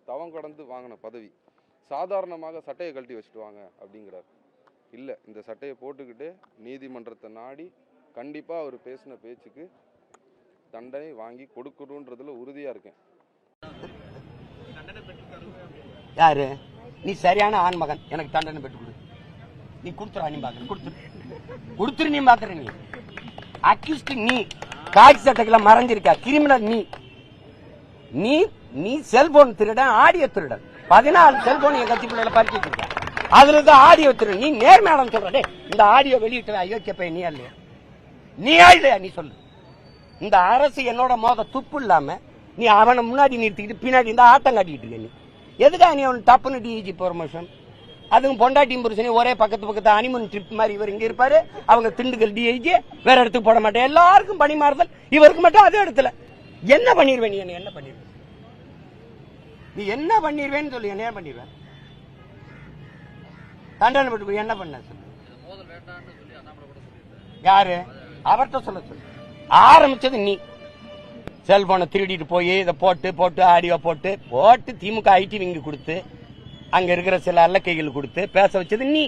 தவம் கடந்து வாங்கின பதவி. சாதாரணமாக சட்டையை கழட்டி வச்சுட்டு வாங்க அப்படிங்கிறார். இல்லை, இந்த சட்டையை போட்டுக்கிட்டு நீதிமன்றத்தை நாடி கண்டிப்பாக அவர் பேசின பேச்சுக்கு தண்டனை வாங்கி கொடுக்கணுன்றதுல உறுதியாக இருக்கேன். யாரு நீ? சரியான ஆண்மகன், எனக்கு தண்டனை பெற்று கொடு. நீ கொடுத்துரு, நீ பாக்குற கொடுத்துரு, நீ பாக்குற. நீ அக்யூஸ்ட், நீ காட்சி சட்டைகளை மறைஞ்சிருக்க கிரிமினல். நீ நீ செல்போன் திருடன், ஆடியோ திருடன். 14 செல்போன் என் கட்சி பிள்ளைகளை பறிச்சு வச்சிருக்க. அதுல இருந்து ஆடியோ திருடன். நீ நேர்மையாளம் சொல்ற. இந்த ஆடியோ வெளியிட்ட அயோக்கிய பையன் நீ இல்லையா? நீயா இல்லையா? நீ சொல்லு. இந்த அரசு என்னோட மோத துப்பு இல்லாம நீ அவனை முன்னாடி நிறுத்திக்கிட்டு பின்னாடி இந்த ஆட்டம் காட்டிட்டு இருக்க. நீ எதுக்கா நீ அவன் டப்புன்னு டிஜி ப்ரொமோஷன்? அதுவும் பொண்டாட்டியும் புருஷனையும் ஒரே பக்கத்து ஹனிமூன் ட்ரிப் மாதிரி இவர் இங்க இருப்பாரு, அவங்க திண்டுக்கல் டிஐஜி வேற இடத்துக்கு போட மாட்டேன். எல்லாருக்கும் பணி மாறுதல், இவருக்கு மட்டும் அதே இடத்துல. என்ன பண்ணிருவேன்? நீ என்ன பண்ணிருவேன்? நீ என்ன பண்ணிருவேன்னு சொல்லி என்ன பண்ணிருவேன்? தண்டனை பட்டு என்ன பண்ண சொல்லு. யாரு? அவர்கிட்ட சொல்ல சொல்லு. ஆரம்பிச்சது நீ. செல்போனை திருடிட்டு போய் இதை போட்டு ஆடியோ போட்டு திமுக ஐடி விங்கு கொடுத்து அங்க இருக்கிற சில அல்லக்கைகள் கொடுத்து பேச வச்சது நீ.